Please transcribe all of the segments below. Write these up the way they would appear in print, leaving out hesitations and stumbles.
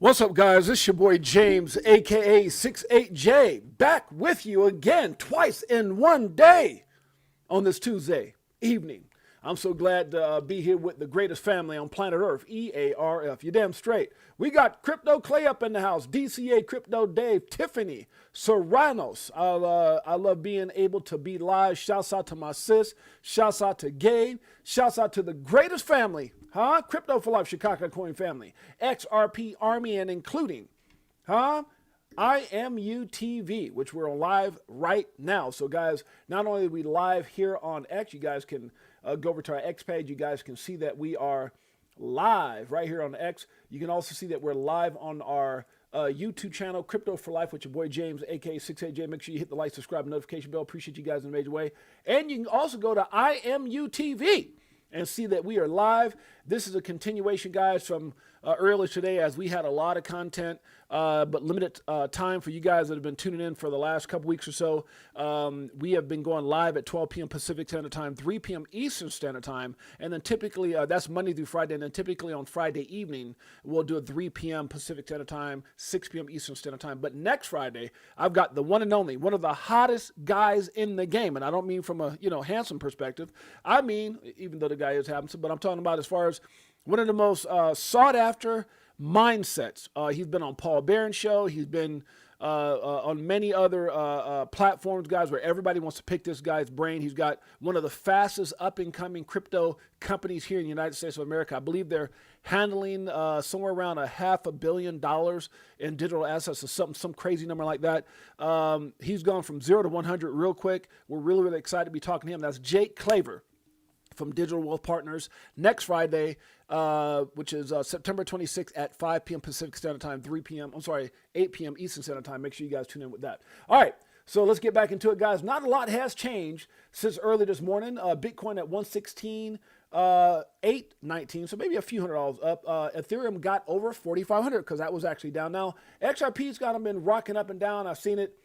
What's up, guys? It's your boy James, aka 68J, back with you again, twice in one day on this Tuesday evening. I'm so glad to be here with the greatest family on planet Earth, EARF. You damn straight. We got Crypto Clay up in the house, DCA, Crypto Dave, Tiffany, Serranos. I love being able to be live. Shouts out to my sis. Shouts out to Gabe. Shouts out to the greatest family, Crypto for Life, Chicago Coin family, XRP Army, and including, IMU TV, which we're on live right now. So, guys, not only are we live here on X, you guys can go over to our X page. You guys can see that we are live right here on X. You can also see that we're live on our YouTube channel, Crypto for Life, with your boy James, aka 68J. Make sure you hit the like, subscribe, notification bell. Appreciate you guys in a major way. And you can also go to IMU TV and see that we are live. This is a continuation, guys, from earlier today, as we had a lot of content, but limited time for you guys that have been tuning in for the last couple weeks or so. We have been going live at 12 p.m. Pacific Standard Time, 3 p.m. Eastern Standard Time, and then typically, that's Monday through Friday, and then typically on Friday evening, we'll do a 3 p.m. Pacific Standard Time, 6 p.m. Eastern Standard Time. But next Friday, I've got the one and only, one of the hottest guys in the game, and I don't mean from a, handsome perspective. I mean, even though the guy is handsome, but I'm talking about as far as one of the most sought-after mindsets. He's been on Paul Barron's show. He's been on many other platforms, guys, where everybody wants to pick this guy's brain. He's got one of the fastest up-and-coming crypto companies here in the United States of America. I believe they're handling somewhere around $500 million in digital assets or some crazy number like that. He's gone from 0 to 100 real quick. We're really, really excited to be talking to him. That's Jake Claver from Digital Wealth Partners next Friday, which is September 26th at 5 p.m. Pacific Standard Time, 8 p.m. Eastern Standard Time. Make sure you guys tune in with that. All right, so let's get back into it, guys. Not a lot has changed since early this morning. Bitcoin at 116, 819, so maybe a few $100 up. Ethereum got over 4,500 because that was actually down. Now, XRP's got them been rocking up and down. I've seen it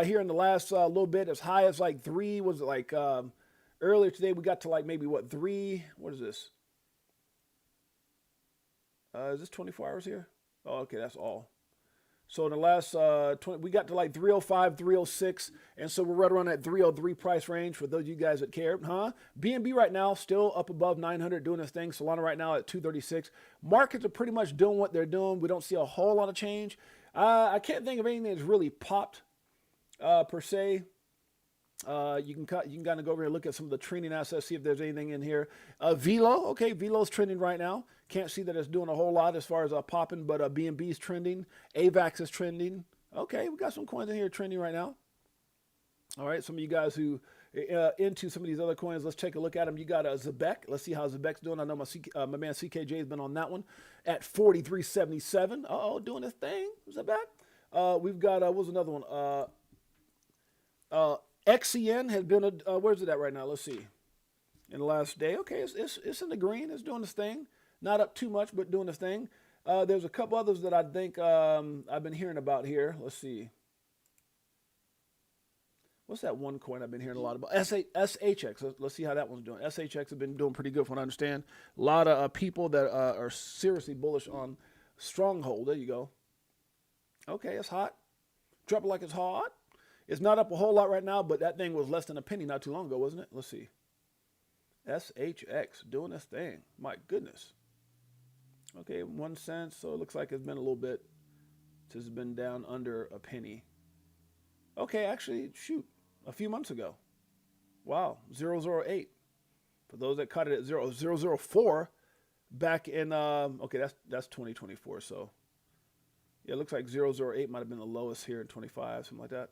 here in the last little bit, as high as like 3, was it like... earlier today, we got to like maybe what, 3? What is this? Is this 24 hours here? Oh, okay, that's all. So in the last 20, we got to like 305, 306, and so we're right around that 303 price range for those of you guys that care, BNB right now still up above 900 doing this thing. Solana right now at 236. Markets are pretty much doing what they're doing. We don't see a whole lot of change. I can't think of anything that's really popped per se. You can kind of go over here and look at some of the trending assets, see if there's anything in here. Velo, okay, Velo's trending right now. Can't see that it's doing a whole lot as far as popping, but BNB's trending. AVAX is trending. Okay, we got some coins in here trending right now. All right, some of you guys who into some of these other coins, let's take a look at them. You got Zebek. Let's see how Zebek's doing. I know my man CKJ has been on that one at 43.77. Uh-oh, doing his thing, Zebek. We've got, what was another one? XCN has been where's it at right now? Let's see. In the last day, okay, it's in the green. It's doing its thing. Not up too much, but doing its thing. There's a couple others that I think I've been hearing about here. Let's see. What's that one coin I've been hearing a lot about? SHX. Let's see how that one's doing. SHX has been doing pretty good from what I understand. A lot of people that are seriously bullish on Stronghold. There you go. Okay, it's hot. Drop it like it's hot. It's not up a whole lot right now, but that thing was less than a penny not too long ago, wasn't it? Let's see. SHX doing this thing. My goodness. Okay, 1 cent. So it looks like it's been a little bit since it's been down under a penny. Okay, actually, shoot, a few months ago. Wow, 008. For those that caught it at 004 back in, okay, that's 2024. So yeah, it looks like 008 might have been the lowest here in 25, something like that.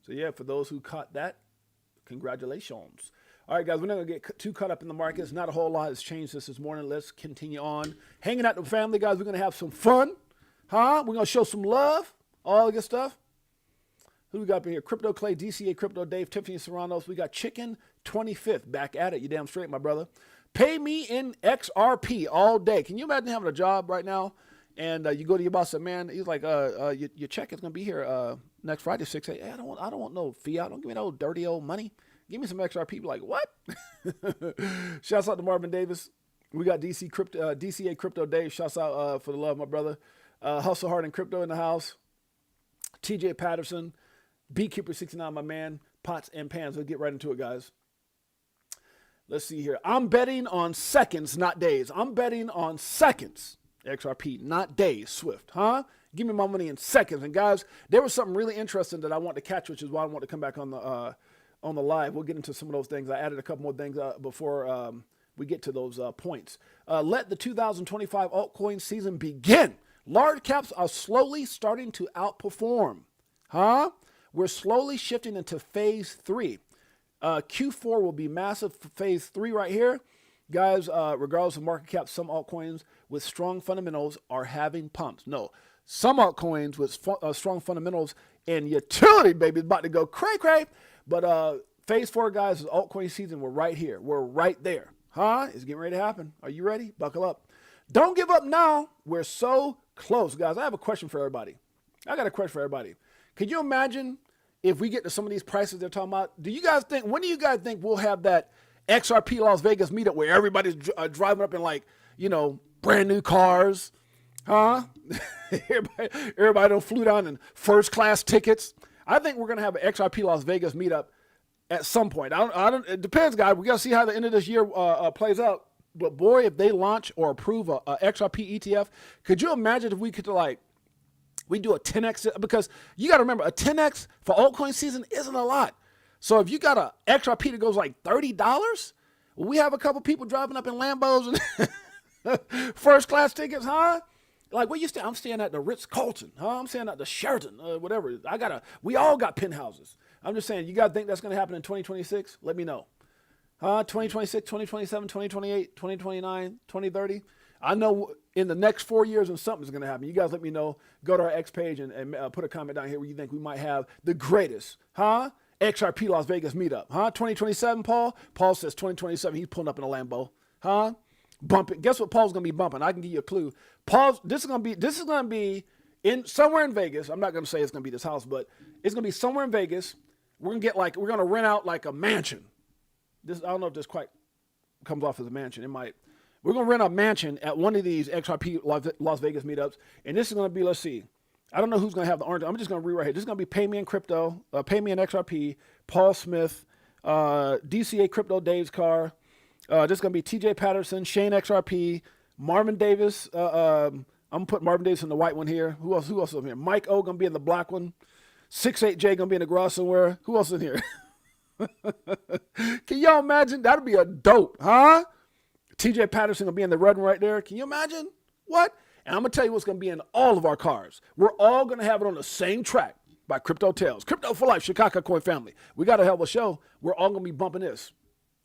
So, yeah, for those who caught that, congratulations. All right, guys, we're not going to get too caught up in the markets. Not a whole lot has changed since this morning. Let's continue on. Hanging out with the family, guys. We're going to have some fun. We're going to show some love. All the good stuff. Who we got up in here? Crypto Clay, DCA, Crypto Dave, Tiffany Serranos. We got Chicken 25th back at it. You damn straight, my brother. Pay me in XRP all day. Can you imagine having a job right now? And you go to your boss and, man, he's like, your check is going to be here next Friday, 6 a.m. Hey, I don't want no fiat. Don't give me no dirty old money. Give me some XRP. Like, what? Shouts out to Marvin Davis. We got DCA Crypto Dave. Shouts out for the love, my brother. Hustle Hard and Crypto in the house. TJ Patterson, Beekeeper69, my man, Pots and Pans. Let's get right into it, guys. Let's see here. I'm betting on seconds, not days. I'm betting on seconds, XRP, not days, Swift. Huh? Give me my money in seconds. And guys, there was something really interesting that I want to catch, which is why I want to come back on the live. We'll get into some of those things. I added a couple more things before we get to those points. Let the 2025 altcoin season begin. Large caps are slowly starting to outperform. Huh? We're slowly shifting into phase 3. Q4 will be massive for phase 3 right here. Guys, regardless of market cap, some altcoins with strong fundamentals are having pumps. No, some altcoins with strong fundamentals and utility, baby, is about to go cray-cray. But phase 4, guys, is altcoin season. We're right here. We're right there. Huh? It's getting ready to happen. Are you ready? Buckle up. Don't give up now. We're so close. Guys, I have a question for everybody. I got a question for everybody. Could you imagine if we get to some of these prices they're talking about? Do you guys think, when do you guys think we'll have that XRP Las Vegas meetup where everybody's driving up in, like, you know, brand new cars? Huh? everybody don't flew down in first class tickets. I think we're going to have an XRP Las Vegas meetup at some point. It depends, guys. We got to see how the end of this year plays out. But boy, if they launch or approve a XRP ETF, could you imagine if we could, like, we do a 10x? Because you got to remember, a 10x for altcoin season isn't a lot. So if you got a XRP that goes like $30, we have a couple people driving up in Lambos and first class tickets, huh? Like, where you stay? I'm staying at the Ritz-Carlton, huh? I'm staying at the Sheraton, whatever. We all got penthouses. I'm just saying, you guys think that's going to happen in 2026? Let me know. 2026, 2027, 2028, 2029, 2030. I know in the next 4 years when something's going to happen. You guys let me know. Go to our X page and put a comment down here where you think we might have the greatest, XRP Las Vegas meetup, 2027, Paul? Paul says 2027. He's pulling up in a Lambo, Bumping. Guess what Paul's going to be bumping? I can give you a clue. This is going to be in somewhere in Vegas. I'm not going to say it's going to be this house, but it's going to be somewhere in Vegas. We're going to rent out like a mansion. I don't know if this quite comes off as a mansion. It might. We're going to rent a mansion at one of these XRP Las Vegas meetups. And this is going to be, let's see. I don't know who's going to have the orange. I'm just going to read right here. This is going to be Pay Me in Crypto, Pay Me in XRP, Paul Smith, DCA Crypto Dave's car. This is going to be TJ Patterson, Shane XRP, Marvin Davis. I'm going to put Marvin Davis in the white one here. Who else is in here? Mike O going to be in the black one. 68J going to be in the garage somewhere. Who else is in here? Can y'all imagine? That'd be a dope, huh? TJ Patterson gonna be in the red one right there. Can you imagine? What? And I'm gonna tell you what's gonna be in all of our cars. We're all gonna have it on the same track by Crypto Tales. Crypto for Life, Chicago Coin Family. We got a hell of a show. We're all gonna be bumping this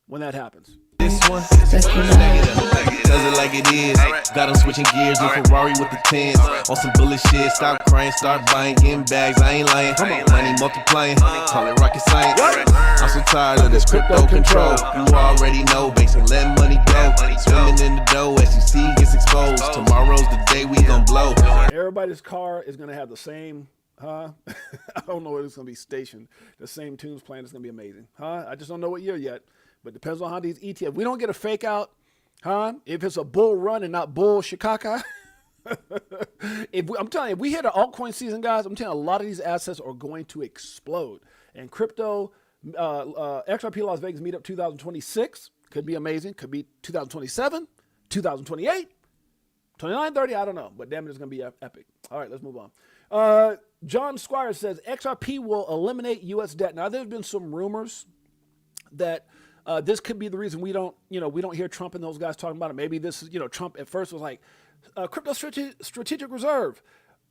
when that happens. This one, does it like it is. Got them switching gears, new Ferrari with the 10s. On some bullet shit, stop crying, start buying, getting bags. I ain't lying. Money multiplying, call it rocket science. I'm so tired of this crypto control. You already know, basically let money go. Swimming in the dough, SEC gets exposed. Tomorrow's the day we gon' blow. Everybody's car is gonna have the same, I don't know where it's gonna be stationed. The same tunes playing. It's gonna be amazing, I just don't know what year yet. But depends on how these ETFs. We don't get a fake out, if it's a bull run and not bull Chicago. I'm telling you, if we hit an altcoin season, guys, I'm telling you, a lot of these assets are going to explode. And crypto, XRP Las Vegas meetup 2026 could be amazing. Could be 2027, 2028, 29, 30, I don't know. But damn it, it's going to be epic. All right, let's move on. John Squire says XRP will eliminate U.S. debt. Now, there's been some rumors that this could be the reason we don't hear Trump and those guys talking about it. Maybe this is, Trump at first was like, crypto strategic reserve.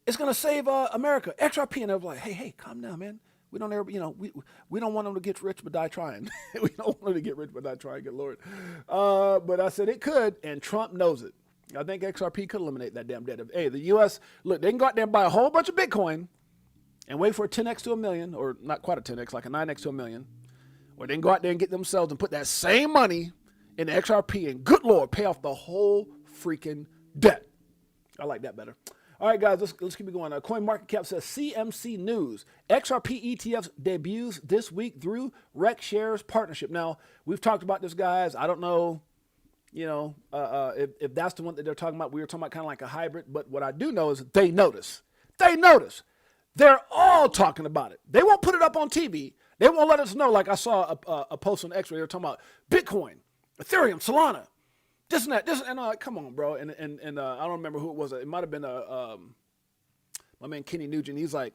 It's going to save America. XRP. And they were like, hey, calm down, man. We don't ever, we don't want them to get rich but die trying. We don't want them to get rich but die trying. Good Lord. But I said it could, and Trump knows it. I think XRP could eliminate that damn debt. Hey, the U.S., look, they can go out there and buy a whole bunch of Bitcoin and wait for a 10x to a million, or not quite a 10x, like a 9x to a million. Or they can go out there and get themselves and put that same money in the XRP and, good Lord, pay off the whole freaking debt. I like that better. All right, guys, let's keep it going. CoinMarketCap says CMC News. XRP ETFs debuts this week through RecShares partnership. Now, we've talked about this, guys. I don't know You know, if that's the one that they're talking about, we were talking about kind of like a hybrid. But what I do know is that they notice. They notice. They're all talking about it. They won't put it up on TV. They won't let us know. Like I saw a post on X where they were talking about Bitcoin, Ethereum, Solana, this and that, this and come on, bro. And I don't remember who it was. It might have been my man Kenny Nugent. He's like,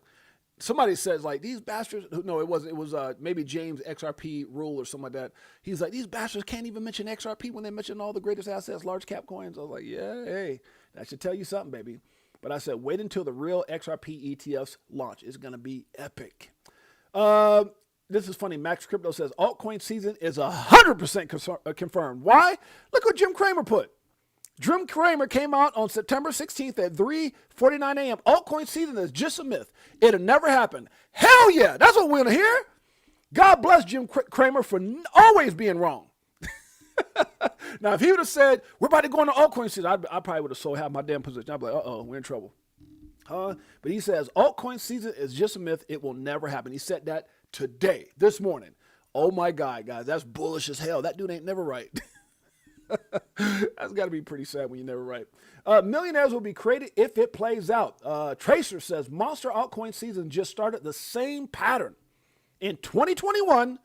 somebody says like these bastards. No, it wasn't. It was maybe James XRP Rule or something like that. He's like, these bastards can't even mention XRP when they mention all the greatest assets, large cap coins. I was like, yeah, hey, that should tell you something, baby. But I said, wait until the real XRP ETFs launch. It's gonna be epic. This is funny. Max Crypto says altcoin season is 100% confirmed. Why? Look what Jim Cramer put. Jim Cramer came out on September 16th at 3:49 a.m. Altcoin season is just a myth. It'll never happen. Hell yeah. That's what we want to hear. God bless Jim Cramer for always being wrong. Now, if he would have said, we're about to go into altcoin season, I probably would have sold half my damn position. I'd be like, uh-oh, we're in trouble. But he says, altcoin season is just a myth. It will never happen. He said that today, this morning. Oh, my God, guys. That's bullish as hell. That dude ain't never right. That's got to be pretty sad when you're never right. Millionaires will be created if it plays out. Tracer says monster altcoin season just started the same pattern in 2021,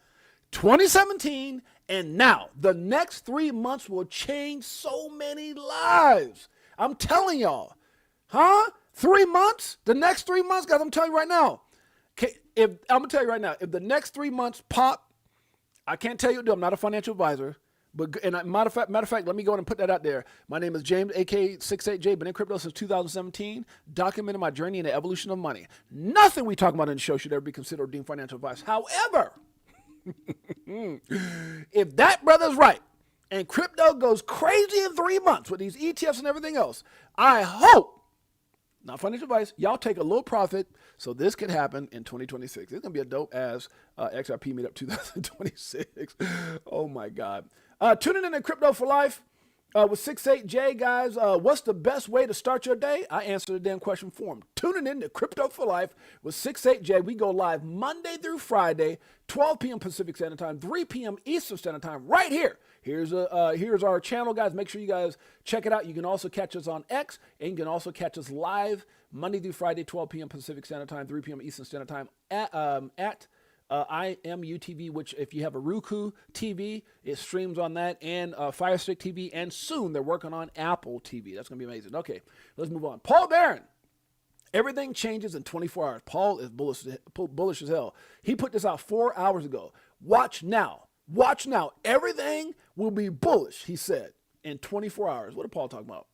2017, and now. The next 3 months will change so many lives. I'm telling y'all. Huh? 3 months? The next 3 months, guys, I'm telling you right now. I'm going to tell you right now, if the next 3 months pop, I can't tell you what to do. I'm not a financial advisor. But matter of fact, let me go ahead and put that out there. My name is James, aka 68J. Been in crypto since 2017, documenting my journey in the evolution of money. Nothing we talk about in the show should ever be considered or deemed financial advice. However, if that brother's right and crypto goes crazy in 3 months with these ETFs and everything else, I hope, not financial advice, y'all take a little profit so this can happen in 2026. It's going to be a dope ass XRP meetup 2026. Oh my God. Tuning in to Crypto for Life with 68J, guys. What's the best way to start your day? I answered the damn question for him. Tuning in to Crypto for Life with 68J. We go live Monday through Friday, 12 p.m. Pacific Standard Time, 3 p.m. Eastern Standard Time, right here. Here's our channel, guys. Make sure you guys check it out. You can also catch us on X, and you can also catch us live Monday through Friday, 12 p.m. Pacific Standard Time, 3 p.m. Eastern Standard Time at IMUTV, which if you have a Roku TV, it streams on that, and Fire Stick TV, and soon they're working on Apple TV. That's going to be amazing. Okay, let's move on. Paul Barron. Everything changes in 24 hours. Paul is bullish as hell. He put this out 4 hours ago. Watch now. Watch now. Everything will be bullish, he said, in 24 hours. What did Paul talk about?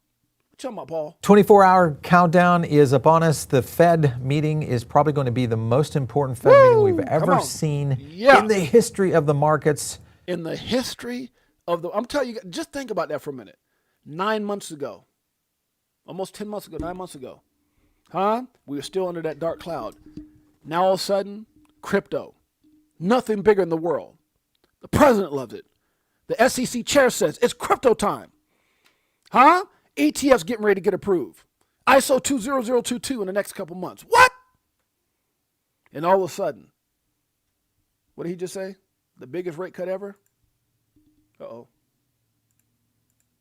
What you talking about, Paul? 24-hour countdown is upon us. The Fed meeting is probably going to be the most important Fed meeting we've ever seen in the history of the markets. In the history of the, I'm telling you, just think about that for a minute. 9 months ago, almost 10 months ago, 9 months ago, we were still under that dark cloud. Now all of a sudden, crypto, nothing bigger in the world. The president loves it. The SEC chair says it's crypto time. ETFs getting ready to get approved. ISO 20022 in the next couple months. What? And all of a sudden, what did he just say? The biggest rate cut ever? Uh-oh.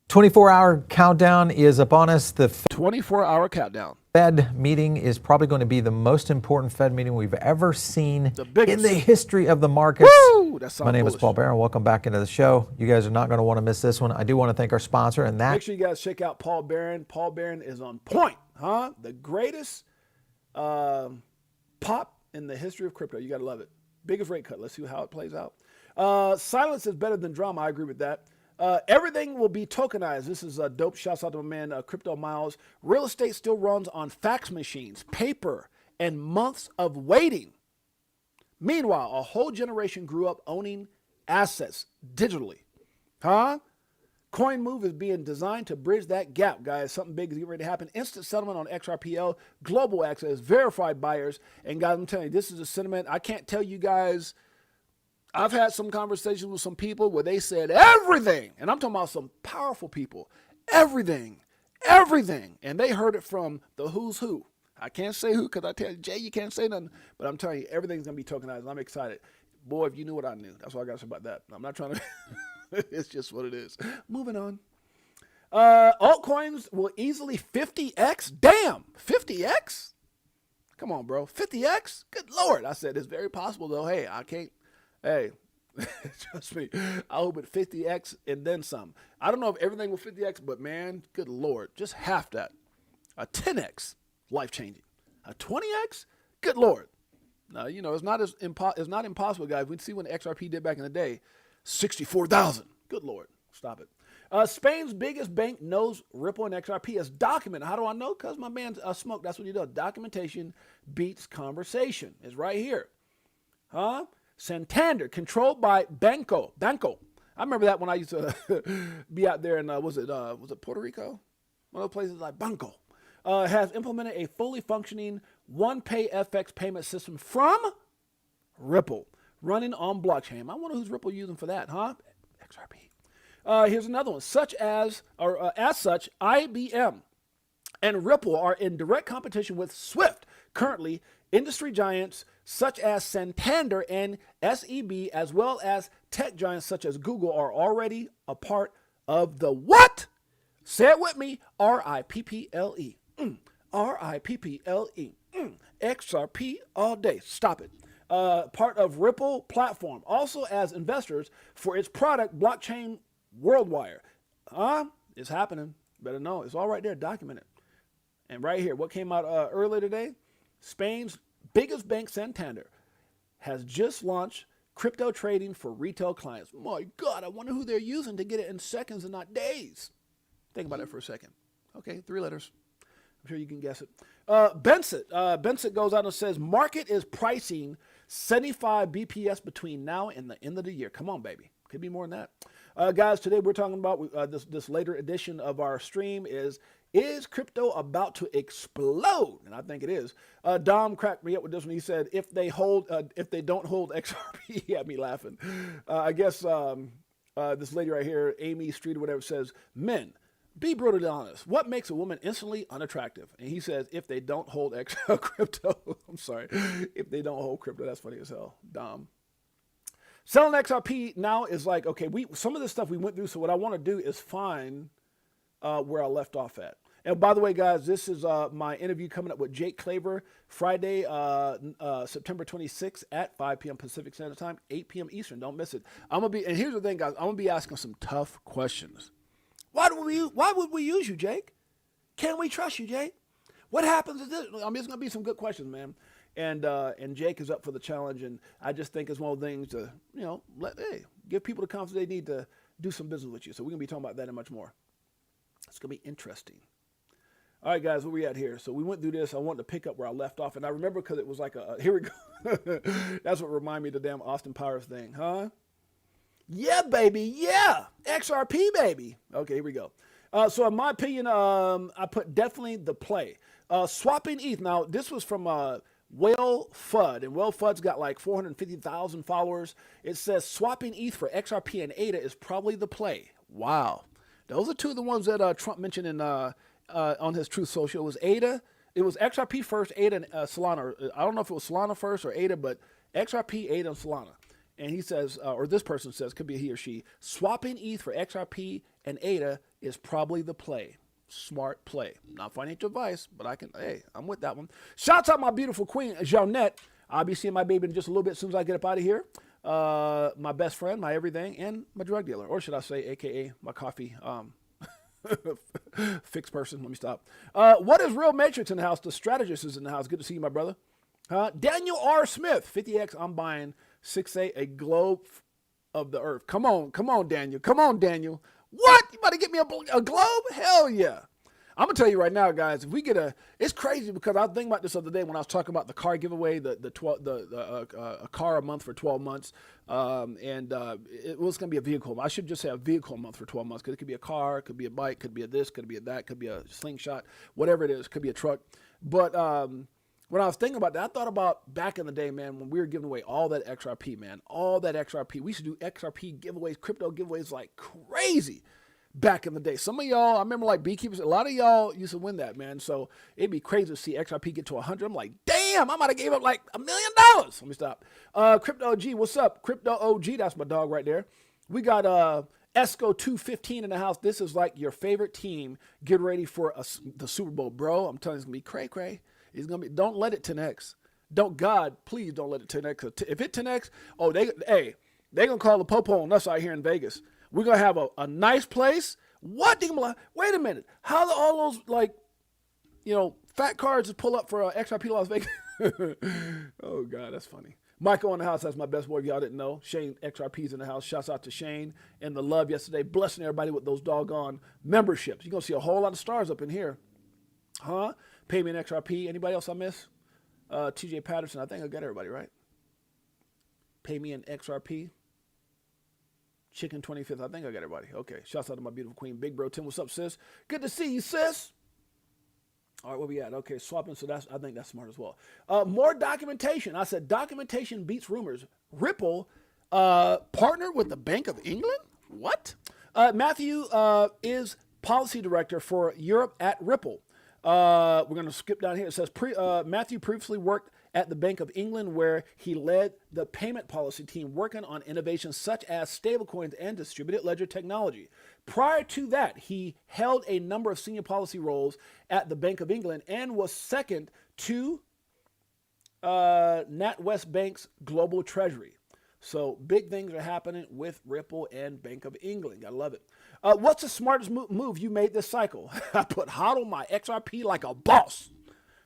24-hour countdown is upon us. The 24-hour countdown. Fed meeting is probably going to be the most important Fed meeting we've ever seen in the history of the markets. Woo! My name is Paul Barron. Welcome back into the show. You guys are not going to want to miss this one. I do want to thank our sponsor, and that. Make sure you guys check out Paul Barron. Paul Barron is on point, The greatest pop in the history of crypto. You got to love it. Biggest rate cut. Let's see how it plays out. Silence is better than drama. I agree with that. Everything will be tokenized. This is dope. Shouts out to my man, Crypto Miles. Real estate still runs on fax machines, paper, and months of waiting. Meanwhile, a whole generation grew up owning assets digitally. CoinMove is being designed to bridge that gap, guys. Something big is getting ready to happen. Instant settlement on XRPL, global access, verified buyers. And guys, I'm telling you, this is a sentiment. I can't tell you guys. I've had some conversations with some people where they said everything, and I'm talking about some powerful people, everything, and they heard it from the who's who. I can't say who because I tell you, Jay, you can't say nothing, but I'm telling you, everything's going to be tokenized, and I'm excited. Boy, if you knew what I knew, that's all I got to say about that. I'm not trying to It's just what it is. Moving on. Altcoins will easily 50x. Damn, 50x? Come on, bro. 50x? Good Lord. I said it's very possible, though. Hey, I can't. Hey, trust me. I hope it 50x and then some. I don't know if everything will 50x, but man, good Lord. Just half that. A 10x, life-changing. A 20x? Good Lord. Now, you know, it's not impossible, guys. We see when XRP did back in the day. 64,000. Good Lord. Stop it. Spain's biggest bank knows Ripple and XRP is documented. How do I know? Because my man Smoke, that's what he does. Documentation beats conversation. It's right here. Huh? Santander, controlled by Banco. I remember that when I used to be out there in, was it Puerto Rico? One of the places like Banco. Has implemented a fully functioning one-pay FX payment system from Ripple, running on blockchain. I wonder who's Ripple using for that, huh? XRP. Here's another one. As such, IBM and Ripple are in direct competition with Swift. Currently, industry giants such as Santander and SEB, as well as tech giants such as Google, are already a part of the what? Say it with me. RIPPLE. RIPPLE. XRP all day. Stop it. Part of Ripple platform. Also as investors for its product, blockchain Worldwire. It's happening. Better know. It's all right there. Documented. And right here, what came out earlier today? Spain's biggest bank, Santander, has just launched crypto trading for retail clients. My God, I wonder who they're using to get it in seconds and not days. Think about it for a second. Okay, 3 letters. I'm sure you can guess it. Bensett goes out and says, market is pricing 75 BPS between now and the end of the year. Come on, baby. Could be more than that. Guys, today we're talking about this later edition of our stream is crypto about to explode? And I think it is. Dom cracked me up with this one. He said, if they don't hold XRP, he had me laughing. I guess this lady right here, Amy Street or whatever, says, men, be brutally honest. What makes a woman instantly unattractive? And he says, if they don't hold crypto. I'm sorry. If they don't hold crypto, that's funny as hell. Dom. Selling XRP now is like, okay, some of this stuff we went through. So what I want to do is find where I left off at. And by the way, guys, this is my interview coming up with Jake Claver, Friday, September 26th at 5 p.m. Pacific Standard Time, 8 p.m. Eastern. Don't miss it. And here's the thing, guys. I'm going to be asking some tough questions. Why would we use you, Jake? Can we trust you, Jake? What happens to this? I mean, it's going to be some good questions, man. And Jake is up for the challenge, and I just think it's one of the things to, give people the confidence they need to do some business with you. So we're going to be talking about that and much more. It's going to be interesting. All right, guys, where we at here? So we went through this. I wanted to pick up where I left off, and I remember because it was like here we go. That's what reminded me of the damn Austin Powers thing, huh? Yeah, baby, yeah. XRP, baby. Okay, here we go. So in my opinion, I put definitely the play. Swapping ETH. Now, this was from Whale FUD, and Whale FUD's got like 450,000 followers. It says swapping ETH for XRP and ADA is probably the play. Wow. Those are two of the ones that Trump mentioned in on his Truth Social. It was ADA. It was XRP first, ADA, and Solana. I don't know if it was Solana first or ADA, but XRP, ADA, and Solana. And he says, or this person says, could be he or she, swapping ETH for XRP and ADA is probably the play. Smart play. Not financial advice, but I'm with that one. Shouts out my beautiful queen, Jeanette. I'll be seeing my baby in just a little bit as soon as I get up out of here. My best friend, my everything, and my drug dealer, or should I say, AKA my coffee fixed person. Let me stop. What is Real Matrix in the house? The strategist is in the house. Good to see you, my brother. Daniel R. Smith, 50X. I'm buying 6A, a globe of the earth. Come on, Daniel. Come on, Daniel. What? You about to get me a globe? Hell yeah. I'm going to tell you right now, guys, if we get it's crazy because I was thinking about this the other day when I was talking about the car giveaway, a car a month for 12 months. It was going to be a vehicle. I should just say a vehicle a month for 12 months because it could be a car, it could be a bike, could be a this, could be a that, could be a slingshot, whatever it is, could be a truck. But when I was thinking about that, I thought about back in the day, man, when we were giving away all that XRP, man, all that XRP. We used to do XRP giveaways, crypto giveaways like crazy back in the day. Some of y'all, I remember like Beekeepers, a lot of y'all used to win that, man. So it'd be crazy to see XRP get to 100. I'm like, damn, I might have gave up like $1 million. Let me stop. Crypto OG, what's up? Crypto OG, that's my dog right there. We got Esco 215 in the house. This is like your favorite team. Get ready for the Super Bowl, bro. I'm telling you, it's gonna be cray cray. It's gonna be. Don't let it 10x. God, please don't let it 10x. If it 10x, they gonna call the popo on us out here in Vegas. We're gonna have a nice place. What? Wait a minute. How do all those fat cards just pull up for XRP Las Vegas? Oh God, that's funny. Michael in the house, that's my best boy, if y'all didn't know. Shane XRP's in the house. Shouts out to Shane and the love yesterday. Blessing everybody with those doggone memberships. You're going to see a whole lot of stars up in here. Huh? Pay me an XRP. Anybody else I miss? TJ Patterson, I think I got everybody, right? Pay me an XRP. Chicken 25th, I think I got everybody. Okay, shouts out to my beautiful queen, Big Bro Tim. What's up, sis? Good to see you, sis. All right, where we at? Okay, swapping, so I think that's smart as well. More documentation. I said documentation beats rumors. Ripple partnered with the Bank of England? What? Matthew is policy director for Europe at Ripple. We're going to skip down here. It says Matthew previously worked at the Bank of England, where he led the payment policy team working on innovations such as stablecoins and distributed ledger technology. Prior to that, he held a number of senior policy roles at the Bank of England and was second to NatWest Bank's global treasury. So big things are happening with Ripple and Bank of England. Gotta love it. What's the smartest move you made this cycle? I put HODL my XRP like a boss.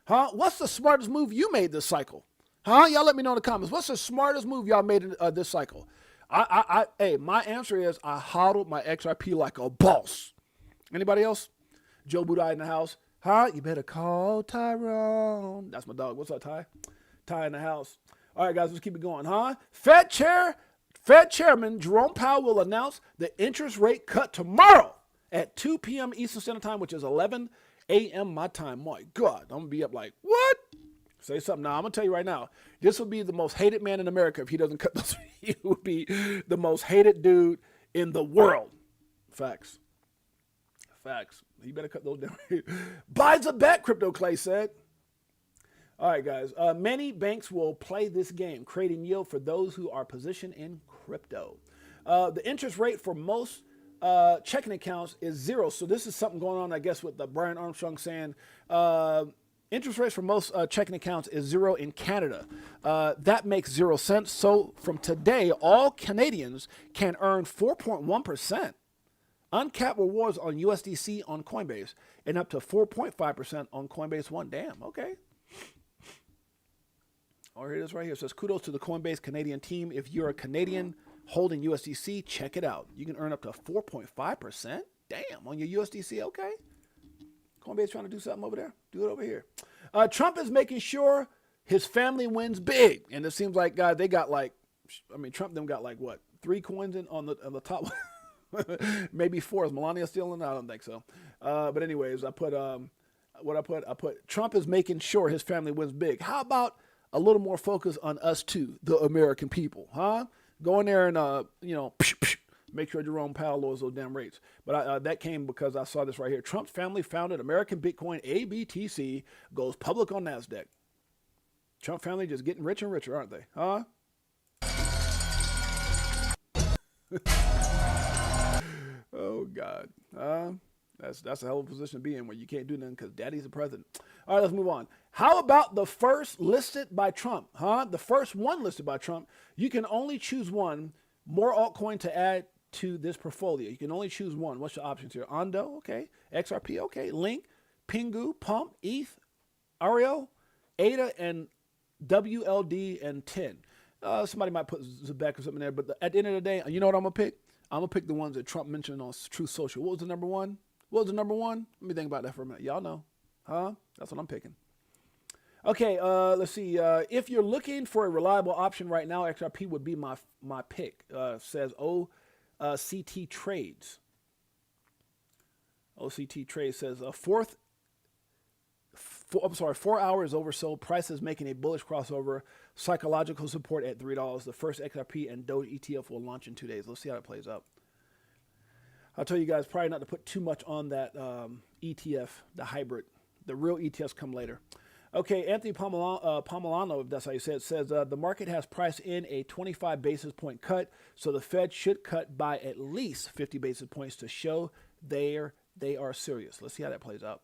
Huh? What's the smartest move you made this cycle? Huh? Y'all let me know in the comments. What's the smartest move y'all made in, this cycle? My answer is I hodled my XRP like a boss. Anybody else? Joe Budai in the house. Huh? You better call Tyrone. That's my dog. What's up, Ty? Ty in the house. All right, guys, let's keep it going. Huh? Fed Chairman Jerome Powell will announce the interest rate cut tomorrow at 2 p.m. Eastern Standard Time, which is 11 a.m. my time. My God, I'm going to be up like, what? Say something now. I'm going to tell you right now, this will be the most hated man in America if he doesn't cut those. He would be the most hated dude in the world. Facts. You better cut those down. Buys a bet, Crypto Clay said. All right, guys. Many banks will play this game, creating yield for those who are positioned in crypto. The interest rate for most checking accounts is 0. So this is something going on, I guess, with the Brian Armstrong saying interest rates for most checking accounts is 0 in Canada. That makes 0 sense. So from today, all Canadians can earn 4.1% uncapped rewards on USDC on Coinbase and up to 4.5% on Coinbase One. Damn, okay. Oh, here it is right here. It says, kudos to the Coinbase Canadian team. If you're a Canadian holding USDC, check it out. You can earn up to 4.5%. Damn, on your USDC, okay. Coinbase trying to do something over there. Do it over here. Trump is making sure his family wins big. And it seems like, God, they got like, Trump them got like, what, 3 coins on the top? Maybe 4. Is Melania still in? I don't think so. But anyways, I put Trump is making sure his family wins big. How about a little more focus on us too, the American people, huh? Go in there and, make sure Jerome Powell lowers those damn rates. But that came because I saw this right here. Trump's family founded American Bitcoin, ABTC, goes public on NASDAQ. Trump family just getting richer and richer, aren't they? Huh? Oh, God. That's a hell of a position to be in where you can't do nothing because daddy's the president. All right, let's move on. How about the first listed by Trump? Huh? The first one listed by Trump. You can only choose one. More altcoin to add to this portfolio. You can only choose one. What's your options here? Ondo, okay. XRP, okay. Link, Pingu, Pump, ETH, Ariel, ADA, and WLD, and 10. Somebody might put Zebek or something there, but at the end of the day, you know what I'm going to pick? I'm going to pick the ones that Trump mentioned on Truth Social. What was the number one? Let me think about that for a minute. Y'all know. Huh? That's what I'm picking. Okay, let's see. If you're looking for a reliable option right now, XRP would be my pick, says OCT Trades. OCT Trades says 4 hours oversold. Price is making a bullish crossover. Psychological support at $3. The first XRP and Doge ETF will launch in 2 days. Let's see how it plays out. I'll tell you guys probably not to put too much on that ETF, the hybrid. The real ETFs come later. Okay, Anthony Pomolano, if that's how you say it, says the market has priced in a 25 basis point cut, so the Fed should cut by at least 50 basis points to show they are serious. Let's see how that plays out.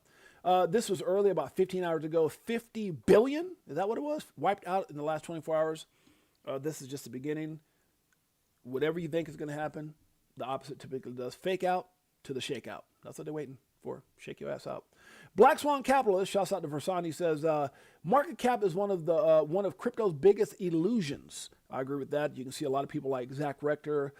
This was early, about 15 hours ago. 50 billion, is that what it was? Wiped out in the last 24 hours. This is just the beginning. Whatever you think is going to happen, the opposite typically does. Fake out to the shakeout. That's what they're waiting for. Shake your ass out. Black Swan Capitalist, shouts out to Versan. He says, market cap is one of crypto's biggest illusions. I agree with that. You can see a lot of people like Zach Rector,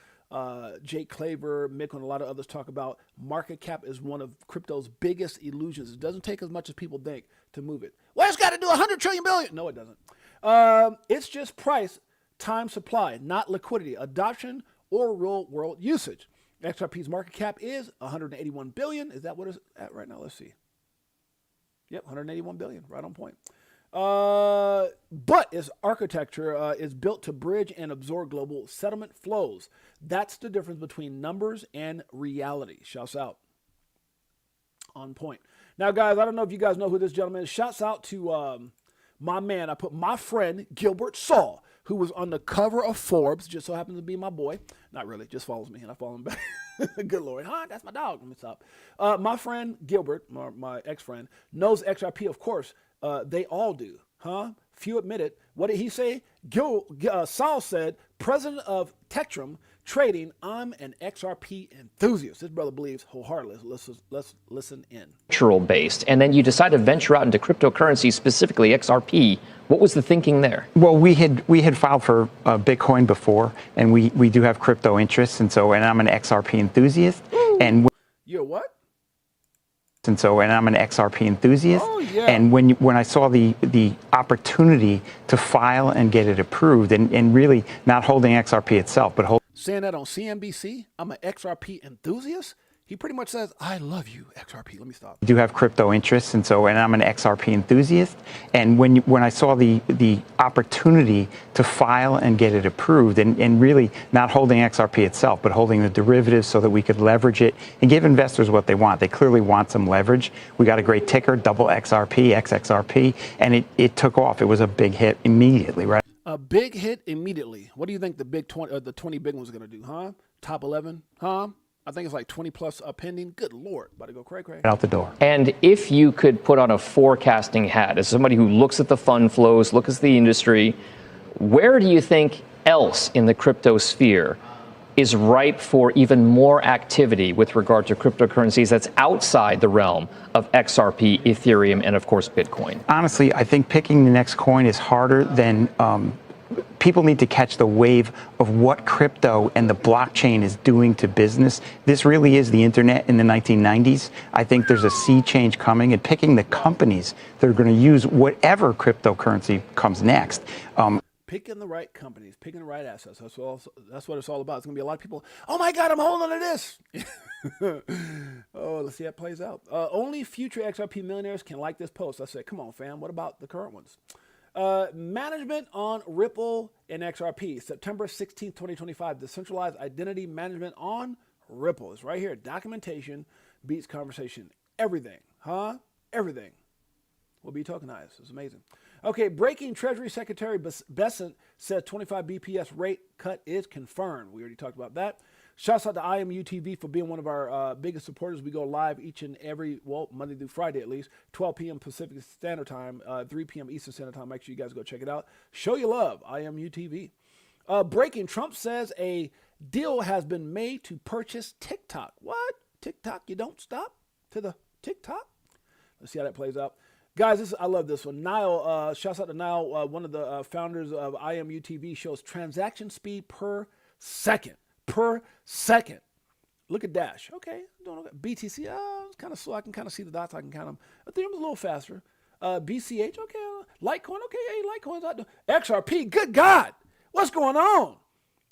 Jake Claver, Mick, and a lot of others talk about market cap is one of crypto's biggest illusions. It doesn't take as much as people think to move it. Well, it's got to do 100 trillion billion. No, it doesn't. It's just price times supply, not liquidity, adoption, or real world usage. XRP's market cap is 181 billion. Is that what it's at right now? Let's see. Yep, 181 billion, right on point. But its architecture is built to bridge and absorb global settlement flows. That's the difference between numbers and reality. Shouts out. On point. Now, guys, I don't know if you guys know who this gentleman is. Shouts out to my man. I put my friend Gilbert Saul, who was on the cover of Forbes, just so happens to be my boy. Not really, just follows me, and I follow him back. Good Lord. Huh? That's my dog. Let me stop. My friend Gilbert, my ex-friend, knows XRP, of course. They all do. Huh? Few admit it. What did he say? Saul said, president of Tectrum Trading, I'm an XRP enthusiast. This brother believes wholeheartedly. Let's listen in. Natural based, and then you decide to venture out into cryptocurrency, specifically XRP. What was the thinking there? Well, we had filed for Bitcoin before, and we do have crypto interests, and I'm an XRP enthusiast. Ooh. And you're what? And I'm an XRP enthusiast. Oh, yeah. And when I saw the opportunity to file and get it approved, and really not holding XRP itself, but saying that on CNBC, I'm an XRP enthusiast. He pretty much says, I love you, XRP. Let me stop. I do have crypto interests, and I'm an XRP enthusiast. And when I saw the opportunity to file and get it approved, and really not holding XRP itself, but holding the derivatives so that we could leverage it and give investors what they want. They clearly want some leverage. We got a great ticker, double XRP, XXRP, and it took off. It was a big hit immediately, right? A big hit immediately. What do you think the big 20, the 20 big ones are going to do, huh? Top 11, huh? I think it's like 20 plus pending. Good Lord, about to go cray. Out the door. And if you could put on a forecasting hat as somebody who looks at the fund flows, looks at the industry, where do you think else in the crypto sphere is ripe for even more activity with regard to cryptocurrencies that's outside the realm of XRP, Ethereum, and of course, Bitcoin? Honestly, I think picking the next coin is harder than people need to catch the wave of what crypto and the blockchain is doing to business. This really is the internet in the 1990s. I think there's a sea change coming, and picking the companies that are going to use whatever cryptocurrency comes next. Picking the right companies, picking the right assets. That's what it's all about. It's going to be a lot of people, oh my God, I'm holding on to this. Oh, let's see how it plays out. Only future XRP millionaires can like this post. I said, come on, fam. What about the current ones? Management on Ripple and XRP. September 16th, 2025. Decentralized identity management on Ripple. It's right here. Documentation beats conversation. Everything. Huh? Everything will be tokenized. It's amazing. Okay, breaking Treasury Secretary Bessent said 25 BPS rate cut is confirmed. We already talked about that. Shouts out to IMUTV for being one of our biggest supporters. We go live each and every, Monday through Friday at least, 12 p.m. Pacific Standard Time, 3 p.m. Eastern Standard Time. Make sure you guys go check it out. Show your love, IMUTV. Breaking, Trump says a deal has been made to purchase TikTok. What? TikTok, you don't stop to the TikTok? Let's see how that plays out. Guys, I love this one. Niall, shouts out to Niall, one of the founders of IMUTV, shows transaction speed per second. Look at Dash. Okay, doing okay. BTC, it's kind of slow. I can kind of see the dots. I can count them. Ethereum's a little faster. BCH, okay. Litecoin, okay. Hey, Litecoin's out there. XRP, good God. What's going on?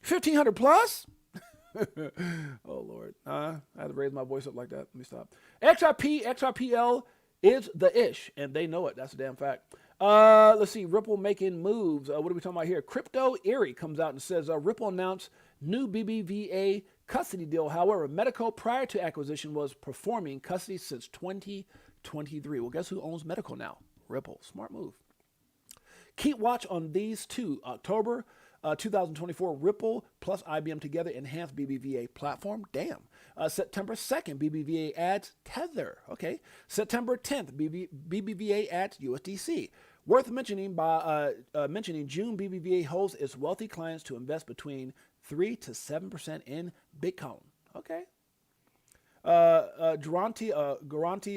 1,500 plus? Oh, Lord. I had to raise my voice up like that. Let me stop. XRPL is the ish, and they know it. That's a damn fact. Let's see. Ripple making moves. What are we talking about here? Crypto Erie comes out and says Ripple announced new BBVA custody deal. However, Medico prior to acquisition was performing custody since 2023. Well, guess who owns Medico now? Ripple. Smart move. Keep watch on these two. October 2024, Ripple plus IBM together enhanced BBVA platform. Damn. September 2nd, BBVA adds Tether. Okay. September 10th, BBVA adds USDC. Worth mentioning June, BBVA holds its wealthy clients to invest between 3 to 7% in Bitcoin. Okay. Garanti,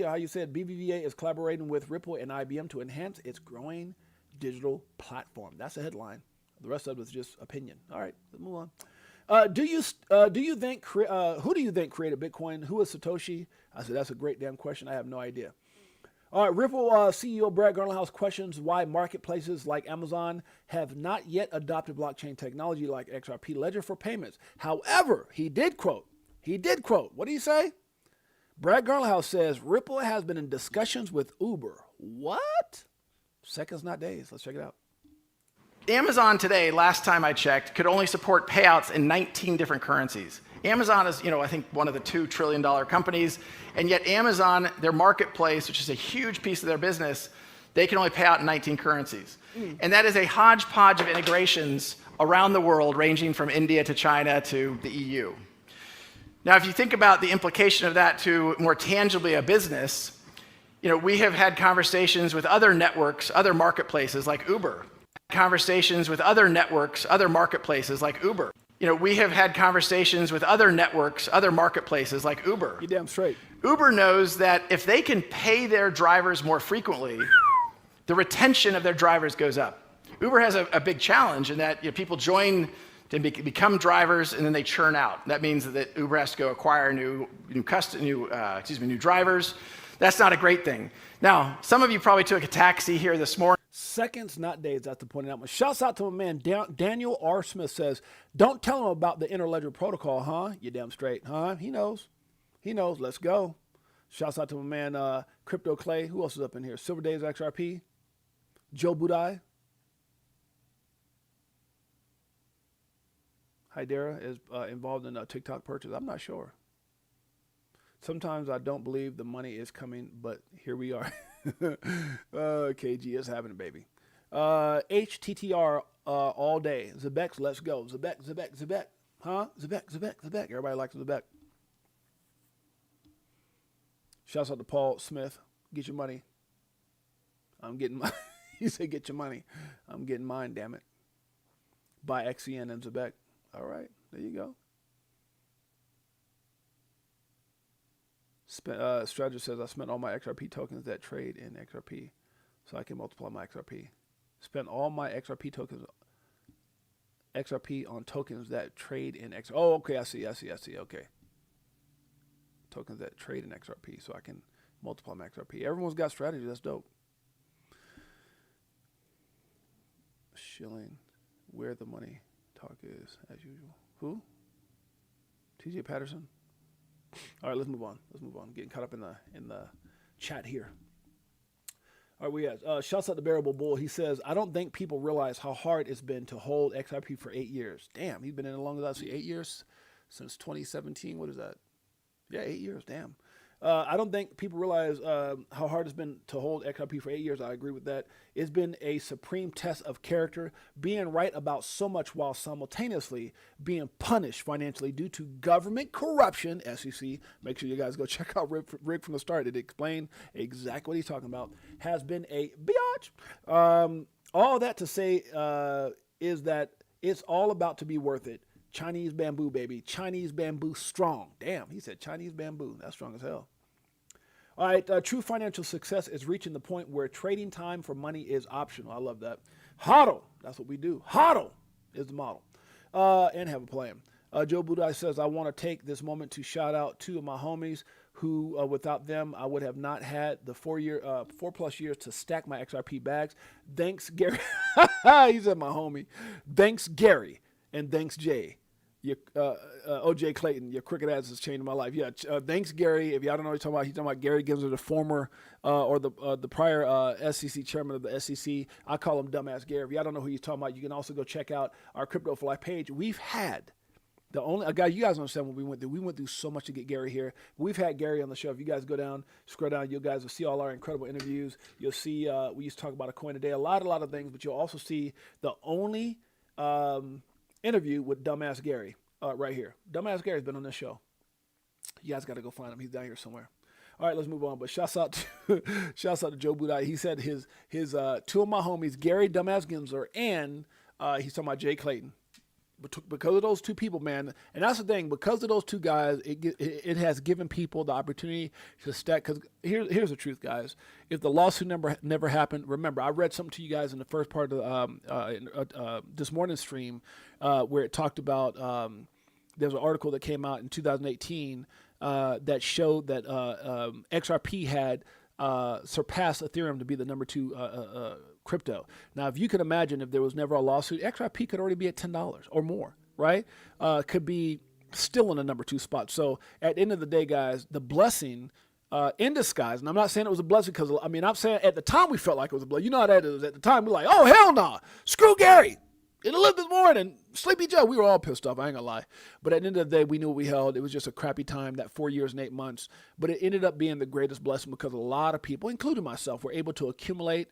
how you said, BBVA is collaborating with Ripple and IBM to enhance its growing digital platform. That's a headline. The rest of it is just opinion. All right, let's move on. Who do you think created Bitcoin? Who is Satoshi? I said, that's a great damn question. I have no idea. All right, Ripple CEO Brad Garlinghouse questions why marketplaces like Amazon have not yet adopted blockchain technology like XRP Ledger for payments. However, he did quote, what did he say? Brad Garlinghouse says, Ripple has been in discussions with Uber. What? Seconds, not days. Let's check it out. Amazon today, last time I checked, could only support payouts in 19 different currencies. Amazon is, I think one of the $2 trillion companies, and yet Amazon, their marketplace, which is a huge piece of their business, they can only pay out in 19 currencies. And that is a hodgepodge of integrations around the world, ranging from India to China to the EU. Now, if you think about the implication of that to more tangibly a business, we have had conversations with other networks, other marketplaces like Uber. We have had conversations with other marketplaces like Uber. You damn straight. Uber knows that if they can pay their drivers more frequently, the retention of their drivers goes up. Uber has a big challenge in that people join to become drivers and then they churn out. That means that Uber has to go acquire new drivers. That's not a great thing. Now, some of you probably took a taxi here this morning. Seconds, not days. That's the point out. Shouts out to my man Daniel R. Smith says, "Don't tell him about the interledger protocol, huh? You damn straight, huh? He knows. Let's go." Shouts out to my man Crypto Clay. Who else is up in here? Silver Days XRP. Joe Budai. Hydera is involved in a TikTok purchase. I'm not sure. Sometimes I don't believe the money is coming, but here we are. KG is having a baby. HTTR all day. Zebex, let's go. Zebek. Huh? Zebek. Everybody likes Zebek. Shouts out to Paul Smith. Get your money. I'm getting my. He said, get your money. I'm getting mine, damn it. Buy XCN and Zebek. All right. There you go. Strategy says, I spent all my XRP tokens that trade in XRP so I can multiply my XRP. Spent all my XRP on tokens that trade in XRP. Oh, okay, I see. Okay. Tokens that trade in XRP so I can multiply my XRP. Everyone's got strategy. That's dope. Shilling, where the money talk is, as usual. Who? TJ Patterson? All right, let's move on. Getting caught up in the chat here. All right, we have shouts out to Bearable Bull. He says, I don't think people realize how hard it's been to hold XRP for 8 years. Damn, he's been in it longer than I see. 8 years since 2017. What is that? Yeah, 8 years. Damn. I don't think people realize how hard it's been to hold XRP for 8 years. I agree with that. It's been a supreme test of character, being right about so much while simultaneously being punished financially due to government corruption. SEC, make sure you guys go check out Rick from the start. It explained exactly what he's talking about. Has been a biatch. All that to say is that it's all about to be worth it. Chinese bamboo, baby. Chinese bamboo strong. Damn, he said Chinese bamboo. That's strong as hell. All right, true financial success is reaching the point where trading time for money is optional. I love that. HODL, that's what we do. HODL is the model. And have a plan. Joe Budai says, I want to take this moment to shout out two of my homies who, without them, I would have not had the 4+ years to stack my XRP bags. Thanks, Gary. He said, my homie. Thanks, Gary. And thanks, Jay. OJ Clayton, your cricket ads has changed my life. Yeah, thanks, Gary. If y'all don't know what he's talking about Gary Gensler, the former or the prior SEC chairman of the SEC. I call him Dumbass Gary. If y'all don't know who he's talking about, you can also go check out our Crypto for Life page. We've had The only guy, you guys understand what we went through. We went through so much to get Gary here. We've had Gary on the show. If you guys go down, scroll down, you guys will see all our incredible interviews. You'll see we used to talk about a coin a day, a lot of things, but you'll also see the only interview with Dumbass Gary right here. Dumbass Gary's been on this show. You guys got to go find him. He's down here somewhere. All right, let's move on. But shouts out to Joe Budai. He said his two of my homies, Gary Dumbass Gensler, and he's talking about Jay Clayton. Because of those two people, man, and that's the thing. Because of those two guys, it has given people the opportunity to stack. Because here's the truth, guys. If the lawsuit never happened, remember, I read something to you guys in the first part of this morning's stream where it talked about there's an article that came out in 2018 that showed that XRP had surpassed Ethereum to be the number 2 crypto. Now, if you could imagine if there was never a lawsuit, XRP could already be at $10 or more, right? Could be still in the number 2 spot. So at the end of the day, guys, the blessing in disguise, and I'm not saying it was a blessing because, I mean, I'm saying at the time we felt like it was a blessing. You know how that is. At the time, we're like, oh, hell no. Nah. Screw Gary. And Elizabeth Warren and Sleepy Joe, we were all pissed off. I ain't gonna lie. But at the end of the day, we knew what we held. It was just a crappy time, that 4 years and 8 months. But it ended up being the greatest blessing because a lot of people, including myself, were able to accumulate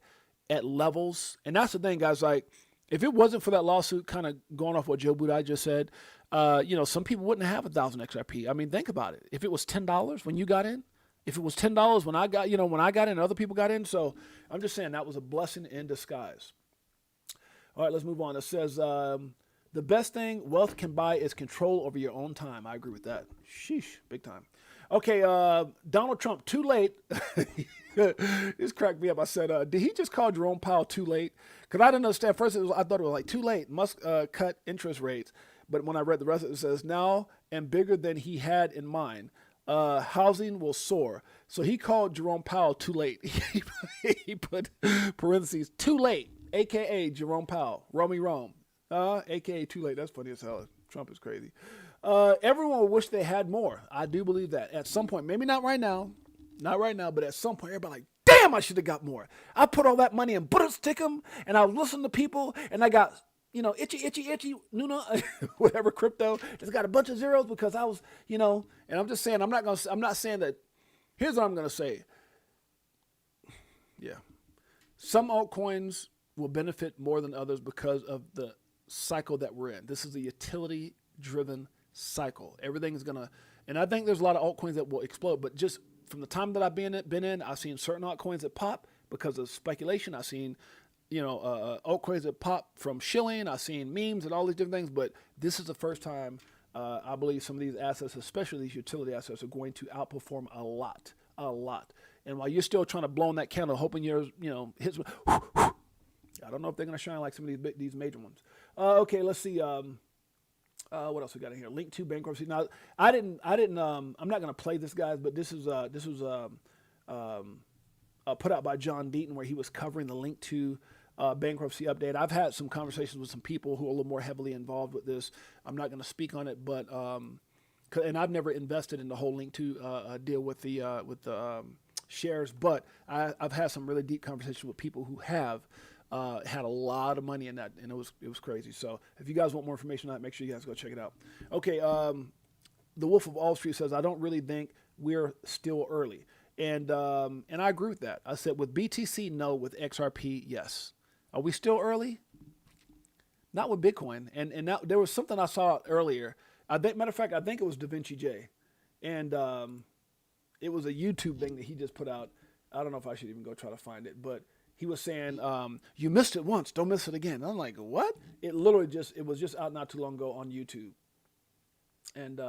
at levels. And that's the thing, guys. Like, if it wasn't for that lawsuit, kind of going off what Joe Budai just said, some people wouldn't have 1,000 XRP. I mean, think about it. If it was $10 when you got in, if it was $10 when I got in, other people got in. So I'm just saying that was a blessing in disguise. All right, let's move on. It says, the best thing wealth can buy is control over your own time. I agree with that. Sheesh, big time. Okay, Donald Trump, too late. This cracked me up. I said, did he just call Jerome Powell too late? Because I didn't understand. First, I thought it was like too late. Must cut interest rates. But when I read the rest of it, it says, now and bigger than he had in mind. Housing will soar. So he called Jerome Powell too late. He put parentheses, too late. A.K.A. Jerome Powell, Romy Rome, A.K.A. too late. That's funny as hell. Trump is crazy. Everyone will wish they had more. I do believe that. At some point, maybe not right now, but at some point, everybody like, damn, I should have got more. I put all that money in Butterstickum, and I listened to people, and I got, itchy, Nuna, whatever crypto. It's got a bunch of zeros because I was, and I'm just saying, I'm not saying that. Here's what I'm going to say. Yeah. Some altcoins will benefit more than others because of the cycle that we're in. This is a utility-driven cycle. Everything is going to, and I think there's a lot of altcoins that will explode, but just from the time that I've been in, I've seen certain altcoins that pop because of speculation. I've seen, altcoins that pop from shilling. I've seen memes and all these different things, but this is the first time I believe some of these assets, especially these utility assets, are going to outperform a lot. And while you're still trying to blow on that candle, hoping yours, hits, I don't know if they're going to shine like some of these major ones. Okay, let's see. What else we got in here? Link to bankruptcy. Now, I didn't. I'm not going to play this, guys, but this was put out by John Deaton, where he was covering the Link to bankruptcy update. I've had some conversations with some people who are a little more heavily involved with this. I'm not going to speak on it, but and I've never invested in the whole Link to deal with the shares, but I've had some really deep conversations with people who have had a lot of money in that, and it was crazy. So if you guys want more information on that, make sure you guys go check it out. Okay, the Wolf of Wall Street says, I don't really think we're still early. And I agree with that. I said with BTC, no. With XRP, yes. Are we still early? Not with Bitcoin. And now, there was something I saw earlier. Matter of fact, I think it was Da Vinci J. And it was a YouTube thing that he just put out. I don't know if I should even go try to find it, but he was saying, you missed it once, don't miss it again. And I'm like, what? It was just out not too long ago on YouTube. And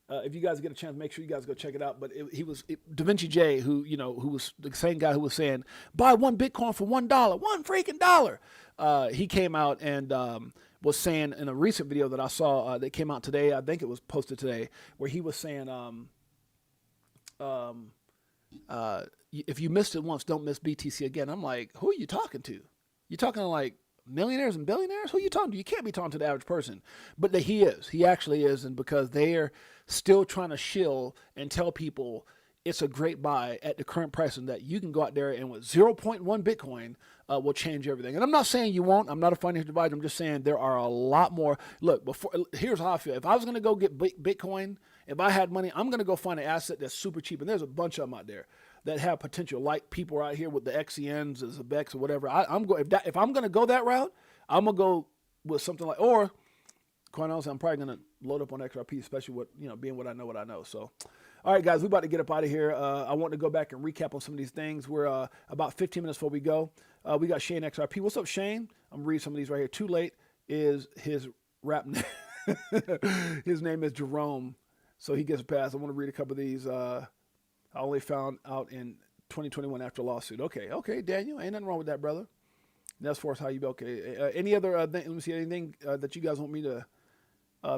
if you guys get a chance, make sure you guys go check it out. But Da Vinci J, who was the same guy who was saying, buy one Bitcoin for $1, $1 freaking dollar. He came out and was saying in a recent video that I saw that came out today, I think it was posted today, where he was saying, if you missed it once, don't miss BTC again. I'm like, who are you talking to? You talking to like millionaires and billionaires? Who are you talking to? You can't be talking to the average person. But he is. He actually is. And because they're still trying to shill and tell people, it's a great buy at the current price, and that you can go out there and with 0.1 Bitcoin will change everything. And I'm not saying you won't. I'm not a financial advisor. I'm just saying there are a lot more. Look, here's how I feel. If I was going to go get Bitcoin, if I had money, I'm going to go find an asset that's super cheap. And there's a bunch of them out there that have potential, like people out here with the XENs, the Zebex, or whatever. If I'm going to go that route, I'm going to go with something like, or quite honestly, I'm probably going to load up on XRP, especially with, being what I know. So, all right, guys, we're about to get up out of here. I want to go back and recap on some of these things. We're about 15 minutes before we go. We got Shane XRP. What's up, Shane? I'm going to read some of these right here. Too Late is his rap name. His name is Jerome, so he gets a pass. I want to read a couple of these. I only found out in 2021 after a lawsuit. Okay, Daniel. Ain't nothing wrong with that, brother. That's for us how you be. Okay. Any other, let me see, anything that you guys want me to